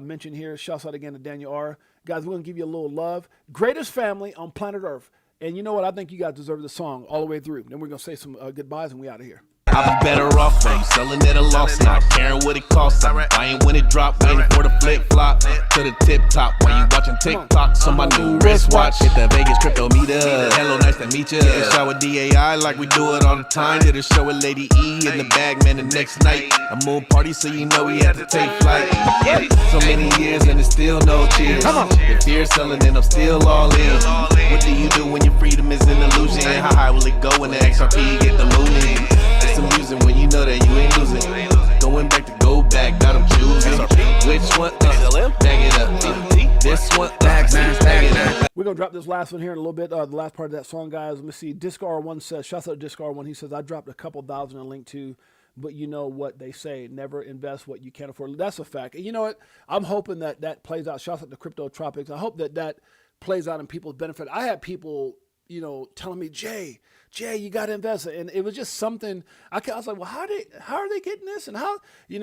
mention here? Shouts out again to Daniel R. Guys, we're going to give you a little love. Greatest family on planet Earth. And you know what? I think you guys deserve the song all the way through. Then we're going to say some goodbyes and we out of here. I'll be better off when you selling at a loss, not caring what it costs. I'm buying when it drop, waiting for the flip flop to the tip top. While you watching TikTok, on my new wristwatch. Hit the Vegas crypto meter. Hello, nice to meet ya. Shower DAI like we do it all the time. Did a show with Lady E in the bag, man, the next night. A moon party, so you know we had to take flight. So many years and it's still no cheers. If you're selling and I'm still all in. What do you do when your freedom is an illusion? How high will it go when the XRP get the mooning? It's amusing when you know that you ain't losing. Going back to go back, got them choosing. Which one? Bang it up. This one, bang it up. We're going to drop this last one here in a little bit. The last part of that song, guys. Let me see. Disc R1 says, shouts out to Disc R1. He says, I dropped a couple thousand in link to, but you know what they say. Never invest what you can't afford. That's a fact. And you know what? I'm hoping that plays out. Shouts out to Crypto Tropics. I hope that plays out in people's benefit. I had people, telling me, Jay, you got to invest. And it was just something, I was like, well, how are they getting this? And how,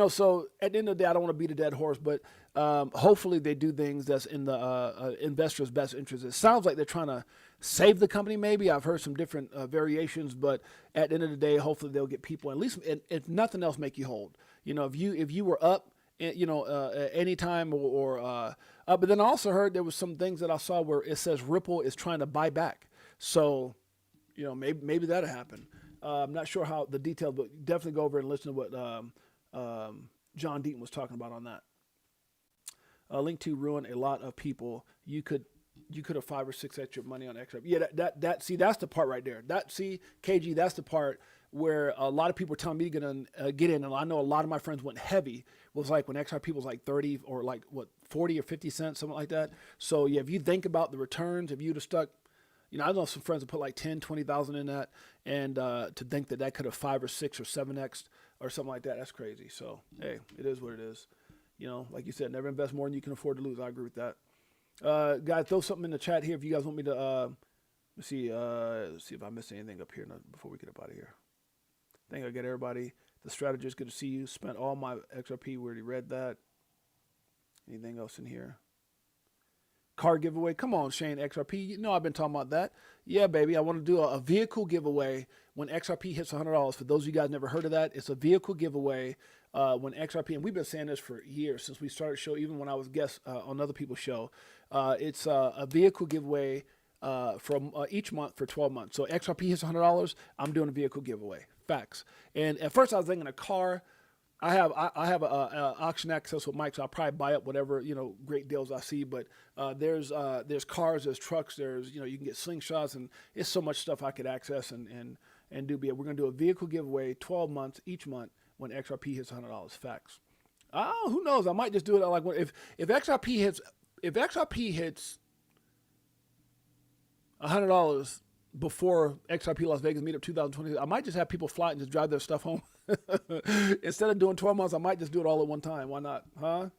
so at the end of the day, I don't want to beat a dead horse, but hopefully they do things that's in the investor's best interest. It sounds like they're trying to save the company maybe. I've heard some different variations, but at the end of the day, hopefully they'll get people, at least, if nothing else, make you hold. If you were up, anytime or but then I also heard there was some things that I saw where it says Ripple is trying to buy back. So, maybe that'll happen. I'm not sure how the details, but definitely go over and listen to what John Deaton was talking about on that. Link to ruin a lot of people. You could have 5 or 6 extra money on XRP. Yeah, see, that's the part right there. KG, that's the part where a lot of people were telling me to get in, and I know a lot of my friends went heavy. Was like when XRP was like 30 or like 40 or 50 cents, something like that. So yeah, if you think about the returns, if you'd have stuck. I know some friends that put like 10, 20,000 in that, and to think that could have 5 or 6 or 7x or something like that, that's crazy. So, hey, it is what it is. Like you said, never invest more than you can afford to lose. I agree with that. Guys, throw something in the chat here if you guys want me to, let's see if I missed anything up here before we get up out of here. I think I get everybody. The strategist, good to see you. Spent all my XRP. We already read that. Anything else in here? Car giveaway. Come on, Shane, XRP. I've been talking about that. Yeah, baby. I want to do a vehicle giveaway when XRP hits $100. For those of you guys never heard of that, it's a vehicle giveaway when XRP, and we've been saying this for years since we started the show, even when I was guest on other people's show. It's a vehicle giveaway from each month for 12 months. So XRP hits $100, I'm doing a vehicle giveaway. Facts. And at first I was thinking a car. I have a auction access with Mike, so I'll probably buy up whatever great deals I see. But there's cars, there's trucks, there's you can get slingshots, and it's so much stuff I could access and do. But we're gonna do a vehicle giveaway, 12 months each month when XRP hits $100. Facts. Oh, who knows? I might just do it like if XRP hits $100 before XRP Las Vegas Meetup 2020, I might just have people fly and just drive their stuff home. Instead of doing 12 months, I might just do it all at one time. Why not? Huh?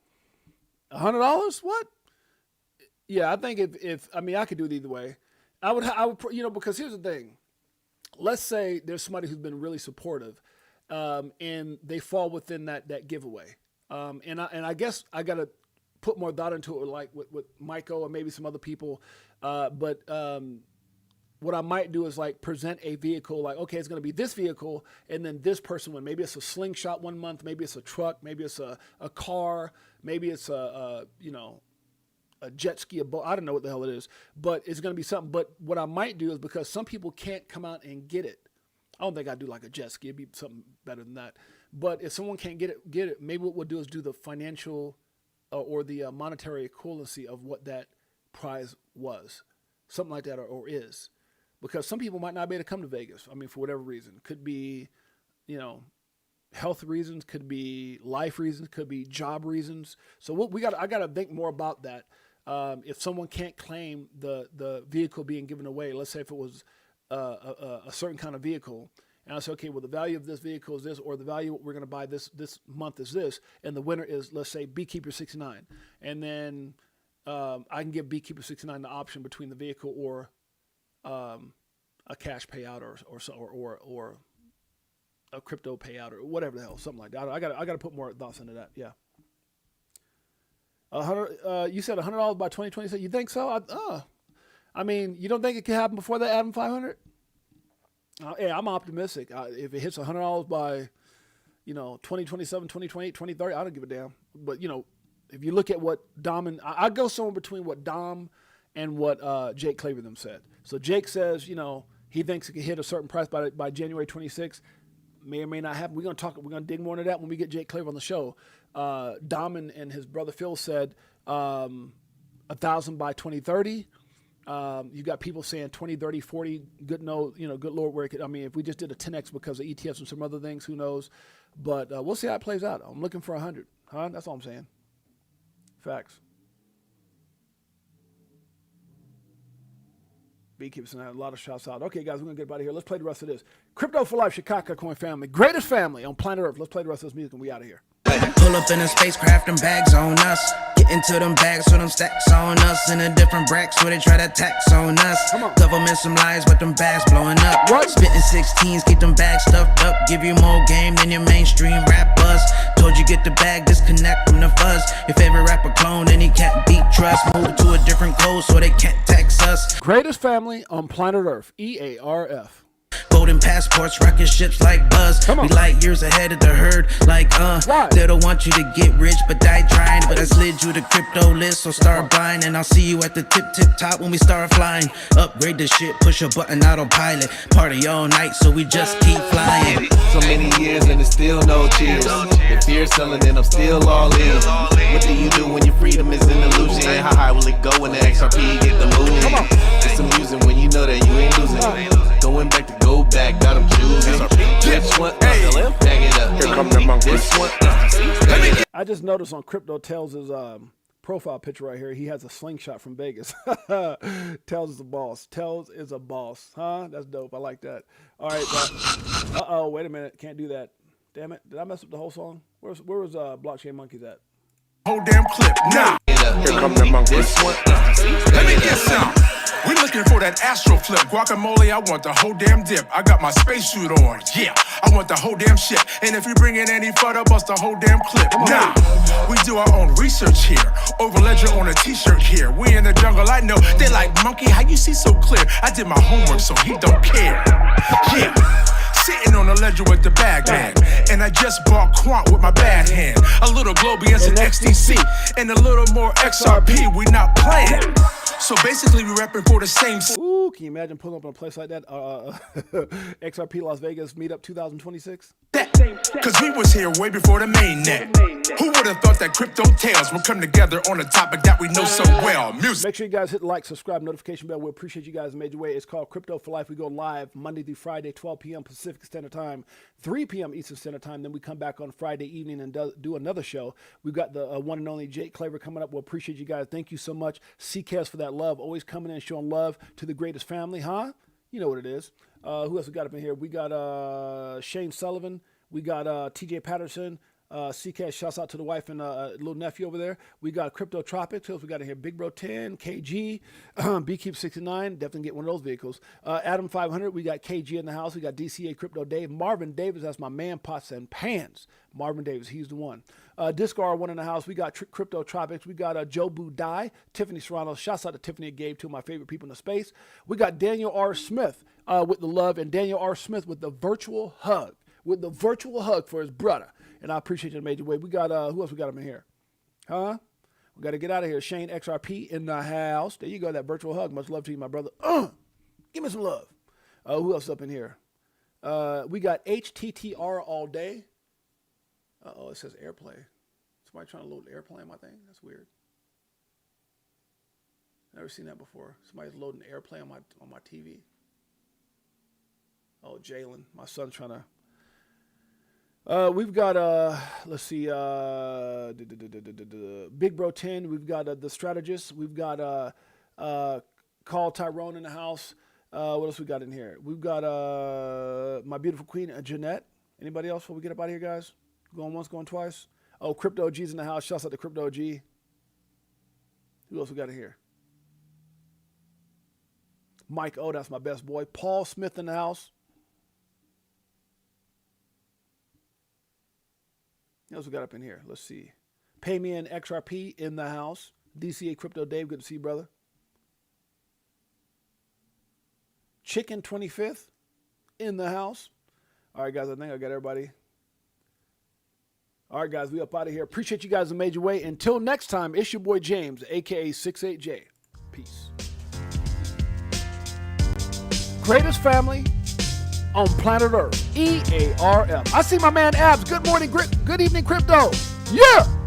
$100? What? Yeah, I think if I could do it either way. I would, because here's the thing. Let's say there's somebody who's been really supportive, and they fall within that giveaway. And I guess I got to put more thought into it, like with Michael or maybe some other people. But what I might do is like present a vehicle, like, okay, it's going to be this vehicle, and then this person win. Maybe it's a slingshot one month, maybe it's a truck, maybe it's a car, maybe it's jet ski, a boat. I don't know what the hell it is, but it's going to be something. But what I might do is, because some people can't come out and get it, I don't think I'd do like a jet ski. It'd be something better than that. But if someone can't get it, maybe what we'll do is do the financial or the monetary equivalency of what that prize was, something like that, or is. Because some people might not be able to come to Vegas. I mean, for whatever reason. Could be, health reasons, could be life reasons, could be job reasons. So I got to think more about that. If someone can't claim the vehicle being given away, let's say if it was a certain kind of vehicle, and I say, okay, well, the value of this vehicle is this, or the value we're going to buy this month is this, and the winner is, let's say, Beekeeper 69, and then I can give Beekeeper 69 the option between the vehicle or a cash payout or a crypto payout or whatever the hell, something like that. I got to put more thoughts into that. Yeah. You said $100 by 2026. You think so? I mean, you don't think it could happen before that, Adam 500? Yeah, I'm optimistic. If it hits $100 by, 2027, 2028, 2030, I don't give a damn. But, if you look at what Dom and I go somewhere between what Dom and what Jake Claver them said. So Jake says, he thinks it could hit a certain price by January 26th. May or may not happen. We're going to dig more into that when we get Jake Claver on the show. Dom and his brother Phil said 1,000 by 2030. You got people saying 20, 30, 40. Good Lord, where it could. I mean, if we just did a 10x because of ETFs and some other things, who knows? But we'll see how it plays out. I'm looking for 100. Huh? That's all I'm saying. Facts. Beekeepers and a lot of shouts out. Okay, guys, we're going to get out of here. Let's play the rest of this. Crypto for Life, Chicago Coin family. Greatest family on planet Earth. Let's play the rest of this music and we out of here. Pull up in a spacecraft and bags on us. Get into them bags so them stacks on us. In a different bracks where they try to tax on us. Government some lies but them bags blowing up. What? Spitting 16s, keep them bags stuffed up. Give you more game than your mainstream rap buzz. Told you get the bag, disconnect from the fuzz. Your favorite rapper clone and he can't beat trust. Move to a different code so they can't tax us. Greatest family on planet Earth. EARF. Golden passports, rocket ships like Buzz. We light years ahead of the herd, like Why? They don't want you to get rich, but die trying. But I slid you the crypto list, so start buying. And I'll see you at the tip top when we start flying. Upgrade the shit, push a button, autopilot. Party all night, so we just keep flying. So many years and it's still no cheers. If fear selling, then I'm still all in. What do you do when your freedom is an illusion? How high will it go when the XRP get the moon? It's amusing when you know that you ain't losing. Going back to go back, got them choosing. This one, bag it up. Here come the monk. This one, I just noticed on Crypto Tales' profile picture right here, he has a slingshot from Vegas. Tales is a boss. Tales is a boss. Huh? That's dope. I like that. All right. Uh-oh, wait a minute. Can't do that. Damn it. Did I mess up the whole song? Where was Blockchain Monkeys at? Whole damn clip. Now, here come the monk. This one, let me get some. We looking for that astro flip. Guacamole, I want the whole damn dip. I got my spacesuit on. Yeah, I want the whole damn shit. And if you bring in any further, bust the whole damn clip. Now, we do our own research here. Over ledger on a t-shirt here. We in the jungle, I know. They like, monkey, how you see so clear? I did my homework, so he don't care. Yeah. Sitting on the ledger with the bag man. And I just bought Quant with my bad hand. A little Globy and some XDC. And a little more XRP, we not playing. So basically, we repping for the same. Ooh, can you imagine pulling up in a place like that? XRP Las Vegas Meetup 2026. Cause we was here way before the main net. Who would have thought that Crypto Tales would come together on a topic that we know so well? Music. Make sure you guys hit like, subscribe, notification bell. We appreciate you guys in a major way. It's called Crypto for Life. We go live Monday through Friday, 12 p.m. Pacific Standard Time, 3 p.m. Eastern Standard Time. Then we come back on Friday evening and do another show. We've got the one and only Jake Claver coming up. We'll appreciate you guys. Thank you so much. CCAS for that love. Always coming in and showing love to the greatest family, huh? You know what it is. Who else we got up in here? We got Shane Sullivan. We got TJ Patterson. CK, shouts out to the wife and little nephew over there. We got Crypto Tropics. We got in here Big Bro 10, KG, Beekeep 69. Definitely get one of those vehicles. Adam 500. We got KG in the house. We got DCA Crypto Dave. Marvin Davis. That's my man, Pots and Pans. Marvin Davis. He's the one. Disco R1 in the house. We got Crypto Tropics. We got Joe Budai, Tiffany Serrano. Shouts out to Tiffany and Gabe, two of my favorite people in the space. We got Daniel R. Smith with the love, and Daniel R. Smith with the virtual hug. With the virtual hug for his brother. And I appreciate you in a major way. We got, who else we got up in here? Huh? We got to get out of here. Shane XRP in the house. There you go, that virtual hug. Much love to you, my brother. Give me some love. Who else up in here? We got HTTR all day. Uh-oh, it says AirPlay. Somebody trying to load AirPlay on my thing? That's weird. Never seen that before. Somebody's loading AirPlay on my TV. Oh, Jalen, my son's trying to. We've got let's see, Big Bro 10. We've got the strategist. We've got Call Tyrone in the house. What else we got in here? We've got my beautiful queen Jeanette. Anybody else before we get up out of here, guys? Going once, going twice. Oh, Crypto G's in the house. Shouts out to Crypto G. Who else we got in here? Mike O, that's my best boy. Paul Smith in the house. What else we got up in here? Let's see. Pay Me in XRP in the house. DCA Crypto Dave, good to see you, brother. Chicken 25th in the house. All right, guys, I think I got everybody. All right, guys, we up out of here. Appreciate you guys in a major way. Until next time, it's your boy James, a.k.a. 68J. Peace. Greatest family on planet Earth. EARM. I see my man Abs. Good morning, good evening, crypto. Yeah.